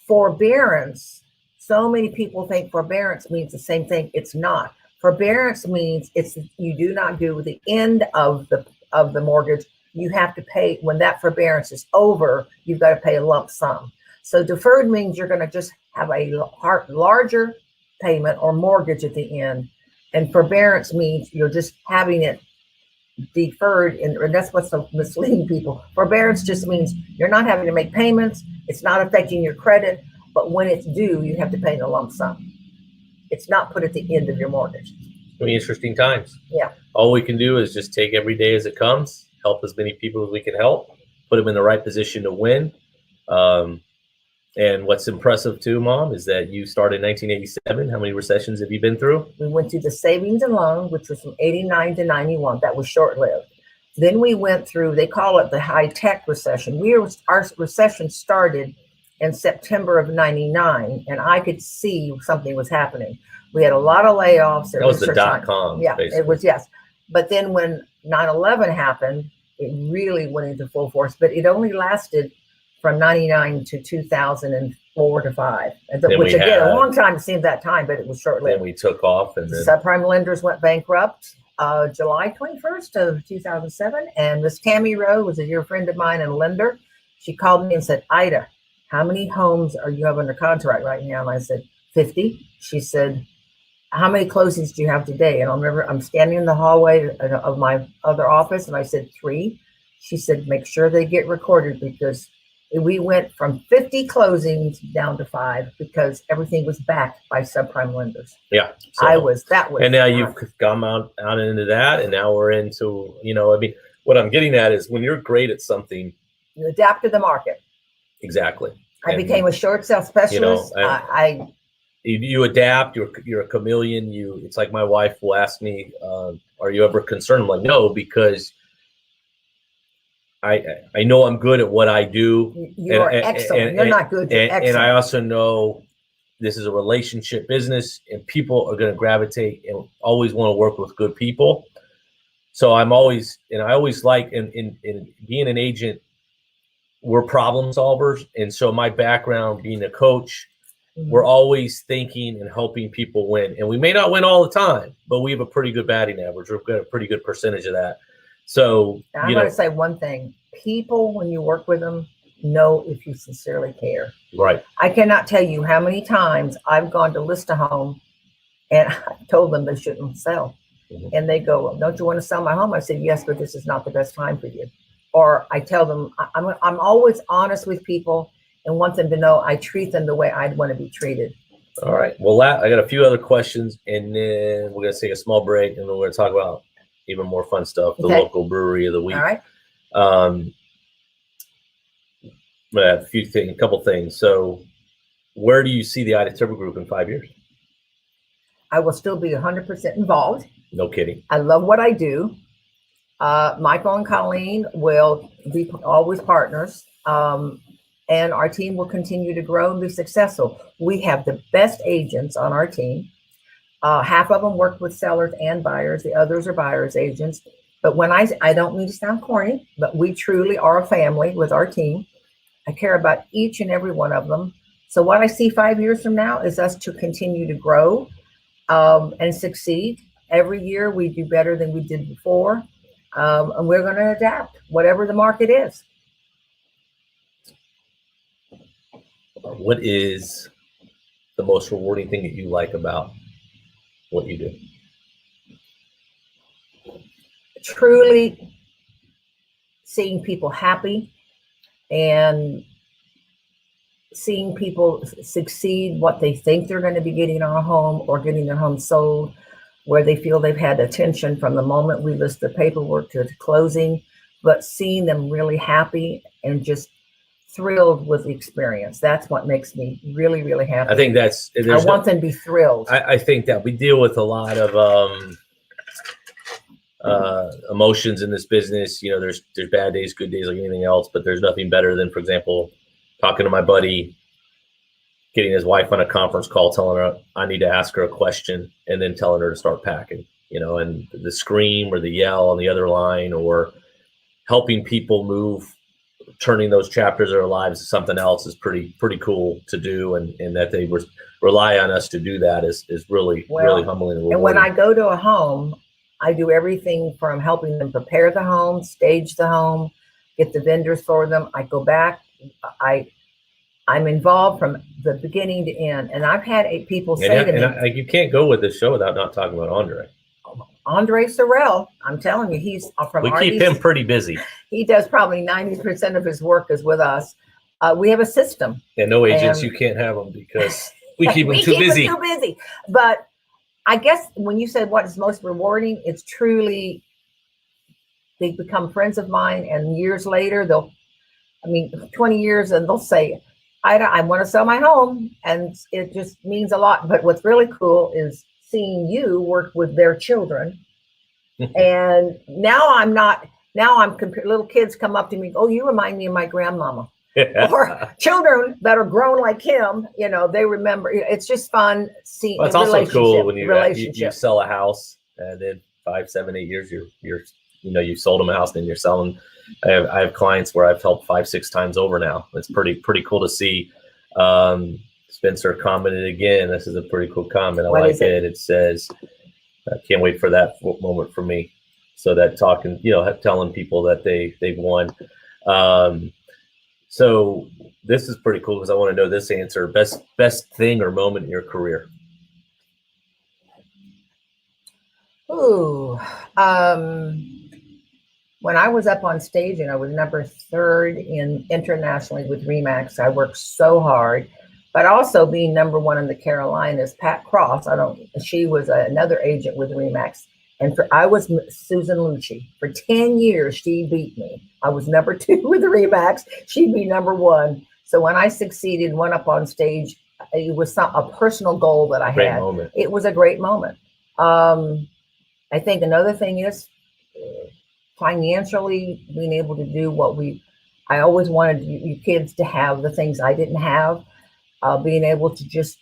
Forbearance, so many people think forbearance means the same thing. It's not. Forbearance means you do not do the end of the mortgage. You have to pay when that forbearance is over. You've got to pay a lump sum. So deferred means you're going to just have a larger payment or mortgage at the end, and forbearance means you're just having it deferred, and that's what's so misleading people. Forbearance just means you're not having to make payments. It's not affecting your credit, but when it's due, you have to pay a lump sum. It's not put at the end of your mortgage. It's going to be interesting times. Yeah. All we can do is just take every day as it comes, help as many people as we can help, put them in the right position to win. And what's impressive too, Mom, is that you started in 1987. How many recessions have you been through? We went through the savings and loan, which was from 89 to 91. That was short-lived. Then we went through, they call it the high-tech recession. Our recession started in September of 99, and I could see something was happening. We had a lot of layoffs. That was the dot-com. Yeah, basically. it was, yes. But then when 9/11 happened, it really went into full force, but it only lasted from 99 to 2004 to 5, which again, a long time seemed that time, but it was short-lived. Then we took off, and then subprime lenders went bankrupt July 21st of 2007. And Miss Tammy Rowe was a dear friend of mine and a lender. She called me and said, Ida, how many homes are you have under contract right now? And I said, 50. She said, how many closings do you have today? And I remember I'm standing in the hallway of my other office, and I said, 3. She said, make sure they get recorded, because we went from 50 closings down to 5 because everything was backed by subprime lenders. Yeah. So, and now you've gone out into that, and now we're into, I mean, what I'm getting at is when you're great at something, you adapt to the market. Exactly. I became a short sale specialist. You adapt. You're a chameleon. It's like my wife will ask me, "Are you ever concerned?" I'm like, no, because I know I'm good at what I do. You're excellent. You're not good. You're excellent. And I also know this is a relationship business, and people are going to gravitate and always want to work with good people. So I always like in being an agent, we're problem solvers. And so my background being a coach, we're always thinking and helping people win. And we may not win all the time, but we have a pretty good batting average. We've got a pretty good percentage of that. So I'm going to say one thing. People, when you work with them, know if you sincerely care. Right. I cannot tell you how many times I've gone to list a home and I told them they shouldn't sell. Mhm. And they go, don't you want to sell my home? I said, yes, but this is not the best time for you. Or I tell them, I'm always honest with people and want them to know I treat them the way I'd want to be treated. All right. Well, I got a few other questions, and then we're going to take a small break, and then we're going to talk about even more fun stuff, the local brewery of the week. All right. A couple things. So where do you see the Ida Terbet Group in 5 years? I will still be 100% involved. No kidding. I love what I do. Michael and Colleen will be always partners. And our team will continue to grow and be successful. We have the best agents on our team. Half of them work with sellers and buyers. The others are buyers agents. But when I don't mean to sound corny, but we truly are a family with our team. I care about each and every one of them. So what I see 5 years from now is us to continue to grow and succeed. Every year we do better than we did before. And we're going to adapt, whatever the market is. What is the most rewarding thing that you like about what you do? Truly seeing people happy and seeing people succeed what they think they're going to be getting on a home or getting their home sold, where they feel they've had attention from the moment we list the paperwork to the closing, but seeing them really happy and just thrilled with the experience. That's what makes me really, really happy. I think I want them to be thrilled. I think that we deal with a lot of emotions in this business. You know, there's bad days, good days, like anything else, but there's nothing better than, for example, talking to my buddy, getting his wife on a conference call, telling her I need to ask her a question, and then telling her to start packing, you know, and the scream or the yell on the other line, or helping people move, turning those chapters of their lives to something else is pretty cool to do. And that they rely on us to do that is really humbling and rewarding. And when I go to a home, I do everything from helping them prepare the home, stage the home, get the vendors for them. I go back, I'm involved from the beginning to end. And I've had people say to me, you can't go with this show without not talking about Andre Sorrell. I'm telling you, he's from We keep him pretty busy. He does probably 90% of his work is with us. We have a system. And no agents, you can't have them because we keep them too busy. Too busy. But I guess when you said what is most rewarding, it's truly they become friends of mine, and years later 20 years, and they'll say, Ida, I want to sell my home, and it just means a lot. But what's really cool is seeing you work with their children. And little kids come up to me, oh, you remind me of my grandmama. Or children that are grown like him, you know, they remember. It's just fun seeing. Well, it's also cool when you sell a house, and then 5, 7, 8 years you've sold them a house, and you're selling. I have clients where I've helped 5, 6 times over now. It's pretty cool to see. Spencer commented again. This is a pretty cool comment. I like it. It says, I can't wait for that moment for me. So that talking, telling people that they've won. So this is pretty cool because I want to know this answer. Best thing or moment in your career? Ooh, when I was up on stage and I was number 3rd internationally with RE/MAX, I worked so hard. But also being number 1 in the Carolinas, Pat Cross, she was another agent with RE/MAX. And I was Susan Lucci. For 10 years, she beat me. I was number 2 with RE/MAX. She'd be number 1. So when I succeeded, went up on stage, it was a personal goal that I had. Moment. It was a great moment. I think another thing is financially being able to do I always wanted you kids to have the things I didn't have. Being able to just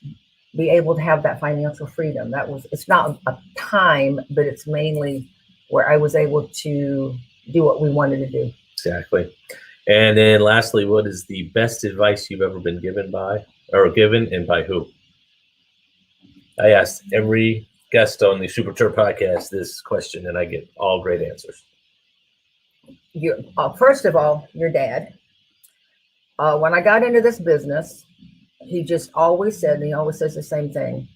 be able to have that financial freedom. It's not a time, but it's mainly where I was able to do what we wanted to do. Exactly. And then lastly, what is the best advice you've ever been given and by who? I asked every guest on the Super Terb Podcast this question, and I get all great answers. First of all, your dad. When I got into this business, he just always said, and he always says the same thing,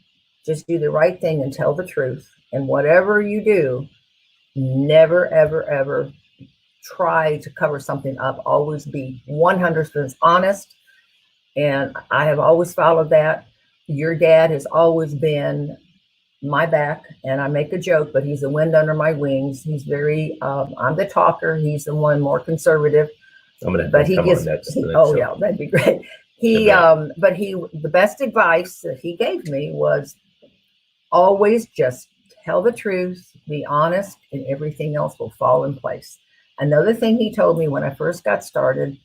just do the right thing and tell the truth. And whatever you do, never, ever, ever try to cover something up. Always be 100% honest. And I have always followed that. Your dad has always been my back, and I make a joke, but he's the wind under my wings. He's very, I'm the talker. He's the one more conservative. But he gives, yeah, that'd be great. The best advice that he gave me was always just tell the truth, be honest, and everything else will fall in place. Another thing he told me when I first got started,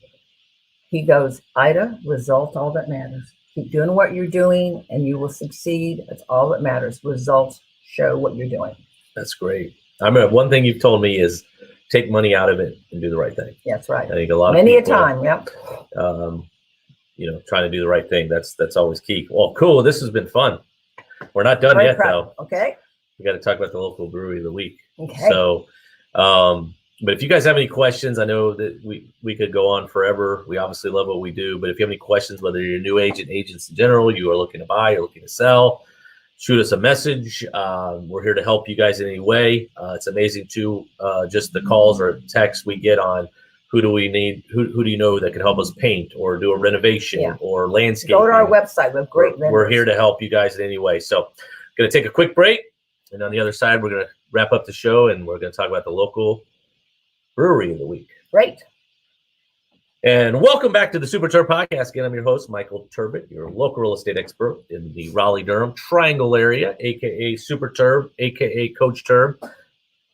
he goes, Ida, result all that matters. Keep doing what you're doing and you will succeed. That's all that matters. Results show what you're doing. That's great. I mean, one thing you've told me is take money out of it and do the right thing. That's right. I think a lot Many of people, a time, yep. Trying to do the right thing. That's always key. Well, cool. This has been fun. We're not done yet, though. Okay. We got to talk about the local brewery of the week. Okay. So, but if you guys have any questions, I know that we could go on forever. We obviously love what we do, but if you have any questions, whether you're a new agent, agents in general, you are looking to buy, you're looking to sell, shoot us a message. We're here to help you guys in any way. It's amazing too, just the calls or texts we get on who do we need, who do you know that can help us paint or do a renovation or landscaping. Go to our website. We have great vendors. We're here to help you guys in any way. So going to take a quick break. And on the other side, we're going to wrap up the show and we're going to talk about the local brewery of the week. Great. And welcome back to the Super Terb Podcast. Again, I'm your host, Michael Terbet, your local real estate expert in the Raleigh-Durham Triangle area, a.k.a. Super Terb, a.k.a. Coach Terb.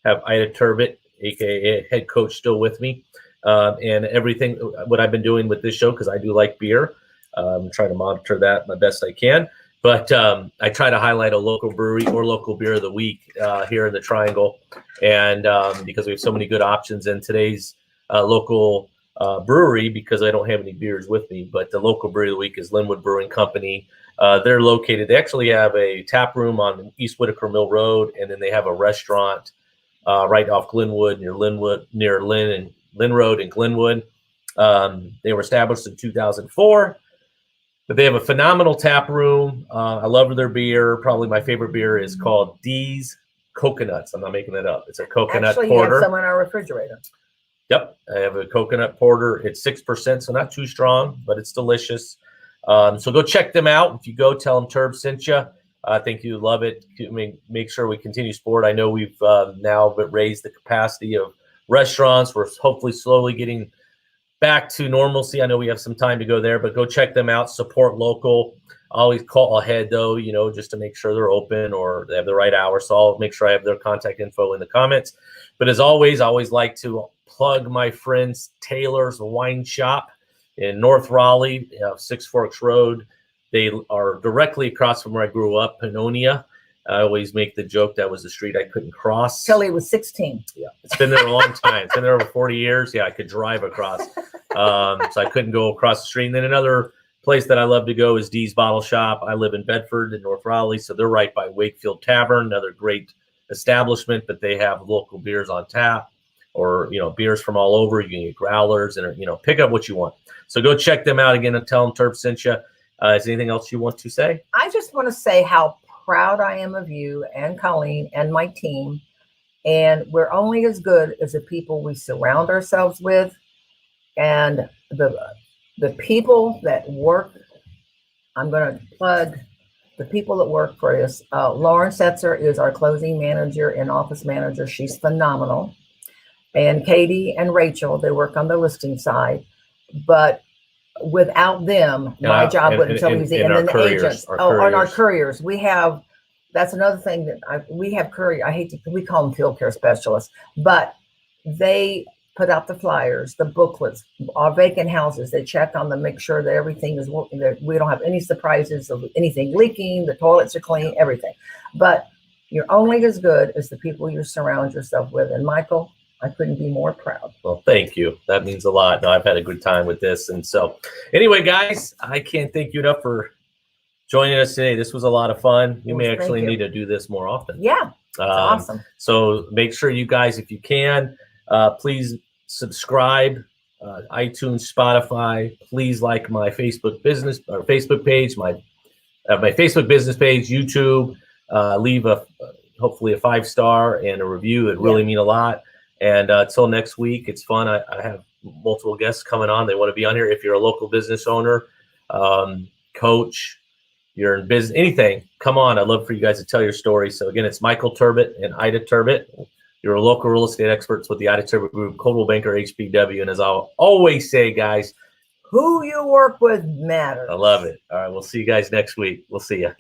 Have Ida Terbet, a.k.a. head coach, still with me. And everything, what I've been doing with this show, because I do like beer. I'm trying to monitor that my best I can. But I try to highlight a local brewery or local beer of the week here in the Triangle. And because we have so many good options in today's local brewery, because I don't have any beers with me, but the local brewery of the week is Linwood Brewing Company. They're located, they actually have a tap room on East Whitaker Mill Road, and then they have a restaurant right off Glenwood, near Lynn Road in Glenwood. They were established in 2004. But they have a phenomenal tap room. I love their beer. Probably my favorite beer is called D's Coconuts. I'm not making that up. It's a coconut porter. You have some in our refrigerator. Yep. I have a coconut porter. It's 6%, so not too strong, but it's delicious. So go check them out. If you go, tell them Terb sent you. I think you love it. Make sure we continue sport. I know we've now raised the capacity of restaurants. We're hopefully slowly getting back to normalcy. I know we have some time to go there, but go check them out. Support local. Always call ahead though, just to make sure they're open or they have the right hour. So I'll make sure I have their contact info in the comments. But as always, I always like to plug my friends Taylor's Wine Shop in North Raleigh, Six Forks Road. They are directly across from where I grew up, Pannonia. I always make the joke that was the street I couldn't cross. Till he was 16. Yeah, it's been there a long time. It's been there over 40 years. Yeah, I could drive across. So I couldn't go across the street. And then another place that I love to go is Dee's Bottle Shop. I live in Bedford in North Raleigh, so they're right by Wakefield Tavern, another great establishment, but they have local beers on tap or, beers from all over. You can get growlers and, pick up what you want. So go check them out again and tell them Terb sent you. Is there anything else you want to say? I just want to say how proud I am of you and Colleen and my team. And we're only as good as the people we surround ourselves with. And the people that work, I'm going to plug the people that work for us. Lauren Setzer is our closing manager and office manager. She's phenomenal. And Katie and Rachel, they work on the listing side. But without them, my job wouldn't so easy. And then the agents. And our couriers. We have, that's another thing that we have courier. We call them field care specialists, but they put out the flyers, the booklets, our vacant houses. They check on them, make sure that everything is working, that we don't have any surprises of anything leaking, the toilets are clean, everything. But you're only as good as the people you surround yourself with. And Michael, I couldn't be more proud. Well, thank you. That means a lot. No, I've had a good time with this. And so anyway, guys, I can't thank you enough for joining us today. This was a lot of fun. We may actually need to do this more often. Yeah, that's awesome. So make sure you guys, if you can, please subscribe, iTunes, Spotify. Please like my Facebook page, my Facebook business page, YouTube. Leave hopefully a 5-star and a review. It really mean a lot. And until next week, it's fun. I have multiple guests coming on. They want to be on here. If you're a local business owner, coach, you're in business, anything, come on. I'd love for you guys to tell your story. So again, it's Michael Terbet and Ida Terbet. You're a local real estate experts with the Ida Terbet Group, Coldwell Banker, HPW. And as I'll always say, guys, who you work with matters. I love it. All right, we'll see you guys next week. We'll see you.